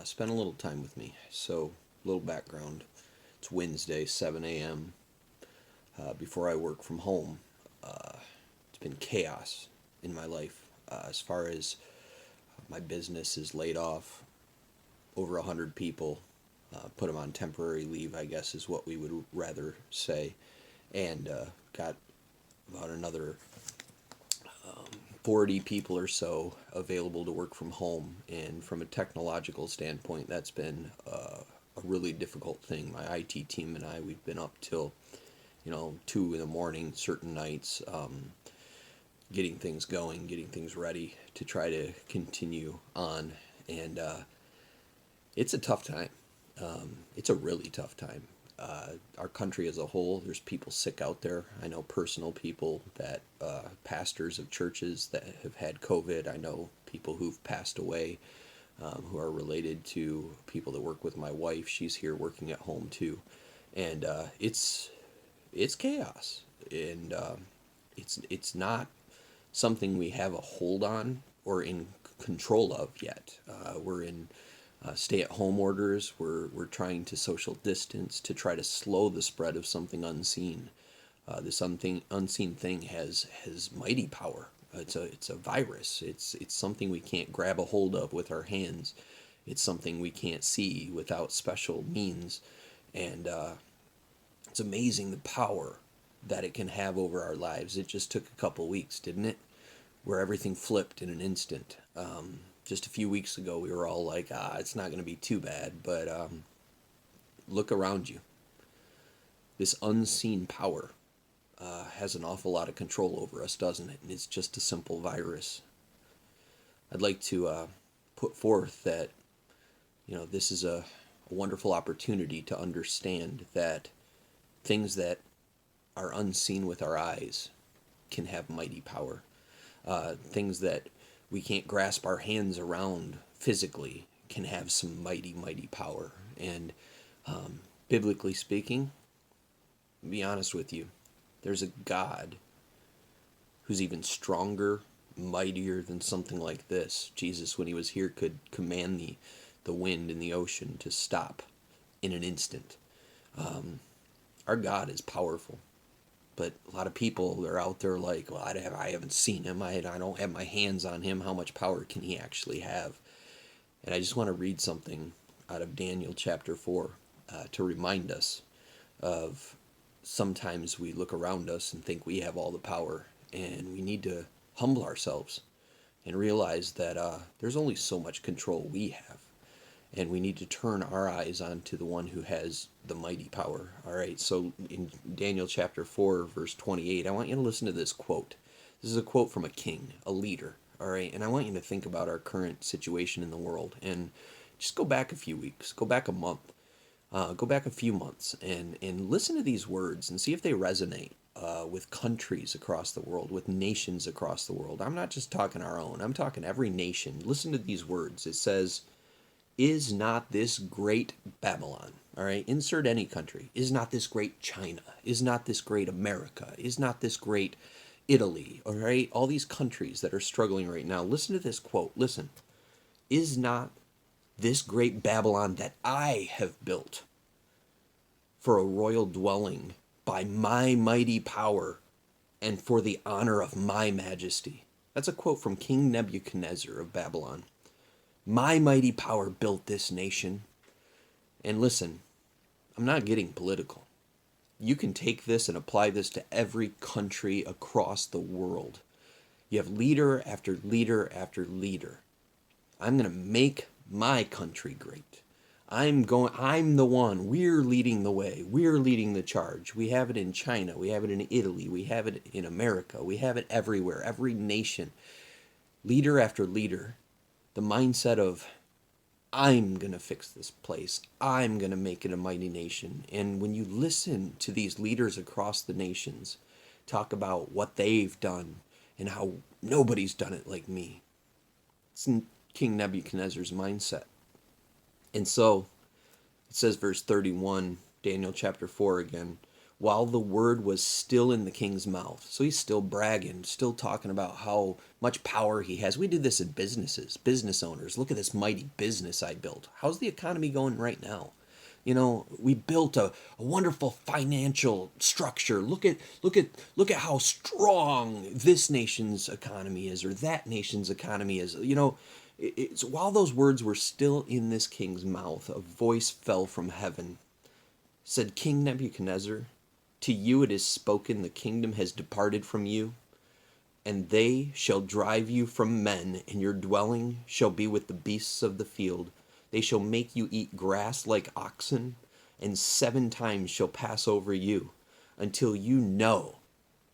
spend a little time with me. So, a little background. It's Wednesday, 7 a.m. Before I work from home. It's been chaos in my life as far as my business is laid off. Over 100 people, put them on temporary leave, I guess is what we would rather say. And got about another 40 people or so available to work from home. And from a technological standpoint, that's been a really difficult thing. My IT team and I, we've been up till 2 in the morning certain nights, getting things going, getting things ready to try to continue on. And it's a tough time. It's a really tough time. Our country as a whole, there's people sick out there. I know personal people that, pastors of churches that have had COVID. I know people who've passed away, who are related to people that work with my wife. She's here working at home too. And it's chaos. And it's not something we have a hold on or in control of yet. We're in stay-at-home orders. We're trying to social distance to try to slow the spread of something unseen. This something unseen thing has mighty power. It's a virus. It's something we can't grab a hold of with our hands. It's something we can't see without special means, and it's amazing the power that it can have over our lives. It just took a couple weeks, didn't it? Where everything flipped in an instant. Just a few weeks ago, we were all like, it's not going to be too bad. But look around you. This unseen power has an awful lot of control over us, doesn't it? And it's just a simple virus. I'd like to put forth that, this is a wonderful opportunity to understand that things that are unseen with our eyes can have mighty power. Things that we can't grasp our hands around physically can have some mighty, mighty power. And biblically speaking, to be honest with you, there's a God who's even stronger, mightier than something like this. Jesus, when he was here, could command the wind and the ocean to stop in an instant. Our God is powerful. But a lot of people are out there like, well, I haven't seen him. I don't have my hands on him. How much power can he actually have? And I just want to read something out of Daniel chapter 4 to remind us of sometimes we look around us and think we have all the power. And we need to humble ourselves and realize that there's only so much control we have. And we need to turn our eyes onto the one who has the mighty power. All right, so in Daniel chapter 4, verse 28, I want you to listen to this quote. This is a quote from a king, a leader, all right? And I want you to think about our current situation in the world. And just go back a few weeks, go back a month, go back a few months, and listen to these words and see if they resonate with countries across the world, with nations across the world. I'm not just talking our own. I'm talking every nation. Listen to these words. It says, is not this great Babylon, all right, insert any country, is not this great China, is not this great America, is not this great Italy, all right, all these countries that are struggling right now. Listen to this quote, listen, is not this great Babylon that I have built for a royal dwelling by my mighty power and for the honor of my majesty. That's a quote from King Nebuchadnezzar of Babylon. My mighty power built this nation. And listen, I'm not getting political. You can take this and apply this to every country across the world. You have leader after leader after leader. I'm going to make my country great. I'm the one. We're leading the way. We're leading the charge. We have it in China. We have it in Italy. We have it in America. We have it everywhere, every nation. Leader after leader. The mindset of, I'm going to fix this place. I'm going to make it a mighty nation. And when you listen to these leaders across the nations talk about what they've done and how nobody's done it like me, it's in King Nebuchadnezzar's mindset. And so it says, verse 31, Daniel chapter 4 again, while the word was still in the king's mouth. So he's still bragging, still talking about how much power he has. We do this in businesses, business owners. Look at this mighty business I built. How's the economy going right now? You know, we built a wonderful financial structure. Look at how strong this nation's economy is, or that nation's economy is. You know, it's while those words were still in this king's mouth, a voice fell from heaven, said, King Nebuchadnezzar, to you it is spoken, the kingdom has departed from you, and they shall drive you from men, and your dwelling shall be with the beasts of the field. They shall make you eat grass like oxen, and 7 times shall pass over you, until you know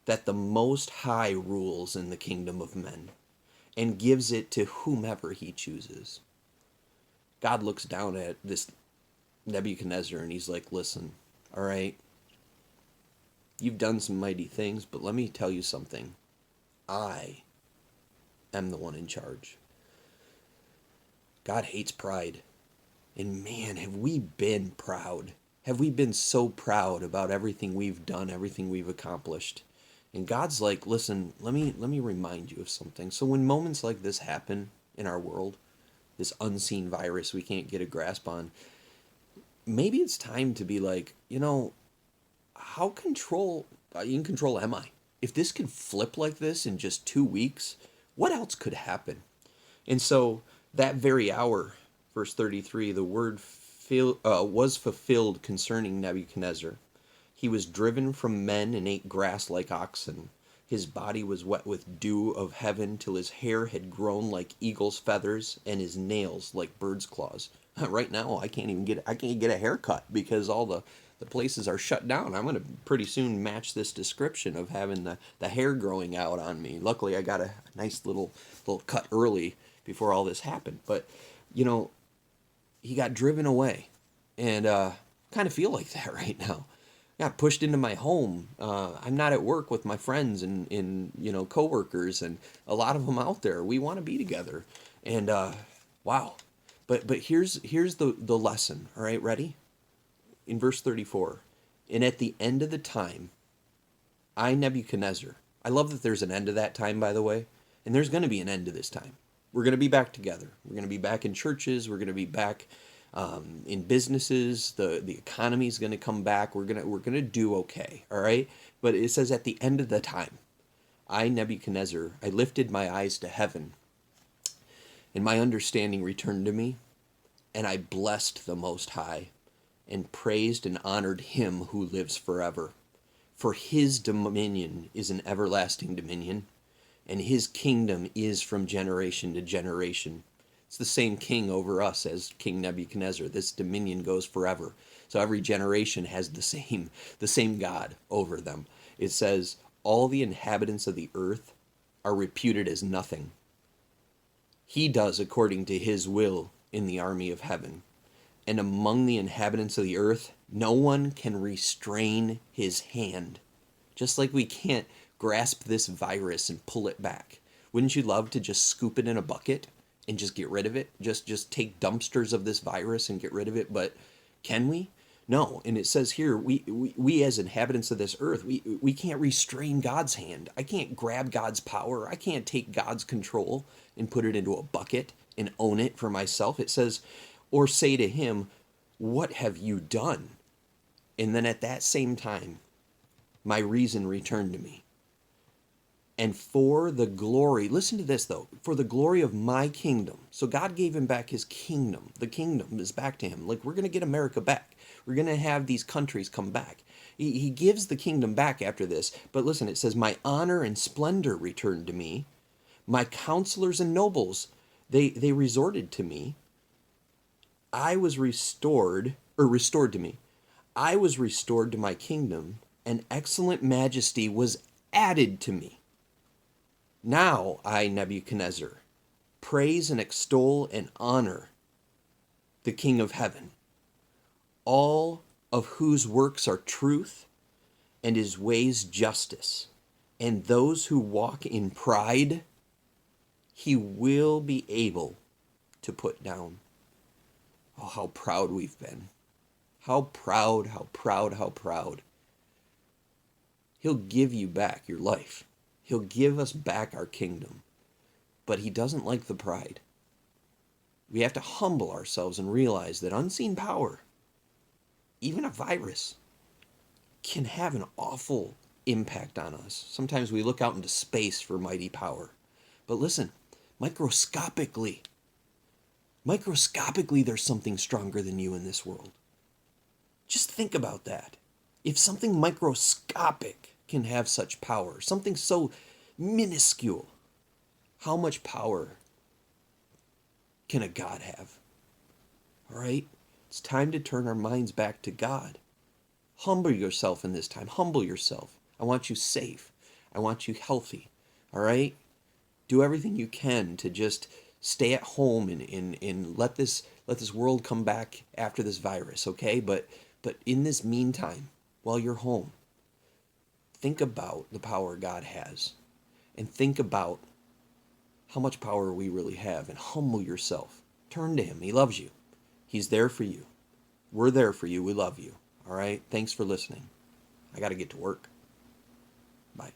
that the Most High rules in the kingdom of men, and gives it to whomever he chooses. God looks down at this Nebuchadnezzar, and he's like, listen, all right, you've done some mighty things, but let me tell you something. I am the one in charge. God hates pride. And man, have we been proud. Have we been so proud about everything we've done, everything we've accomplished? And God's like, listen, let me remind you of something. So when moments like this happen in our world, this unseen virus we can't get a grasp on, maybe it's time to be like, you know, how in control am I? If this could flip like this in just 2 weeks, what else could happen? And so that very hour, verse 33, the word was fulfilled concerning Nebuchadnezzar. He was driven from men and ate grass like oxen. His body was wet with dew of heaven till his hair had grown like eagle's feathers and his nails like bird's claws. Right now, I can't get a haircut because all the places are shut down. I'm going to pretty soon match this description of having the hair growing out on me. Luckily, I got a nice little cut early before all this happened. But, you know, he got driven away. And kind of feel like that right now. Got pushed into my home. I'm not at work with my friends and you know, coworkers, and a lot of them out there. We want to be together. And wow. But here's the lesson. All right, ready? In verse 34, and at the end of the time, I, Nebuchadnezzar. I love that there's an end to that time, by the way. And there's going to be an end to this time. We're going to be back together. We're going to be back in churches. We're going to be back in businesses. The economy is going to come back. We're gonna do okay. All right. But it says at the end of the time, I, Nebuchadnezzar, I lifted my eyes to heaven, and my understanding returned to me, and I blessed the Most High, and praised and honored him who lives forever. For his dominion is an everlasting dominion, and his kingdom is from generation to generation. It's the same king over us as King Nebuchadnezzar. This dominion goes forever. So every generation has the same God over them. It says, all the inhabitants of the earth are reputed as nothing. He does according to his will in the army of heaven. And among the inhabitants of the earth, no one can restrain his hand. Just like we can't grasp this virus and pull it back. Wouldn't you love to just scoop it in a bucket and just get rid of it? Just take dumpsters of this virus and get rid of it? But can we? No. And it says here, we as inhabitants of this earth, we can't restrain God's hand. I can't grab God's power. I can't take God's control and put it into a bucket and own it for myself. It says, or say to him, what have you done? And then at that same time, my reason returned to me. And for the glory, listen to this though, for the glory of my kingdom. So God gave him back his kingdom. The kingdom is back to him. Like, we're going to get America back. We're going to have these countries come back. He gives the kingdom back after this. But listen, it says, my honor and splendor returned to me. My counselors and nobles, they resorted to me. I was restored to me. I was restored to my kingdom, and excellent majesty was added to me. Now I, Nebuchadnezzar, praise and extol and honor the King of heaven, all of whose works are truth and his ways justice, and those who walk in pride he will be able to put down. Oh, how proud we've been. How proud, how proud, how proud. He'll give you back your life. He'll give us back our kingdom. But he doesn't like the pride. We have to humble ourselves and realize that unseen power, even a virus, can have an awful impact on us. Sometimes we look out into space for mighty power. But listen, microscopically, there's something stronger than you in this world. Just think about that. If something microscopic can have such power, something so minuscule, how much power can a God have? All right? It's time to turn our minds back to God. Humble yourself in this time. Humble yourself. I want you safe. I want you healthy. All right? Do everything you can to just stay at home and let this world come back after this virus, okay? But in this meantime, while you're home, think about the power God has. And think about how much power we really have. And humble yourself. Turn to him. He loves you. He's there for you. We're there for you. We love you. All right? Thanks for listening. I got to get to work. Bye.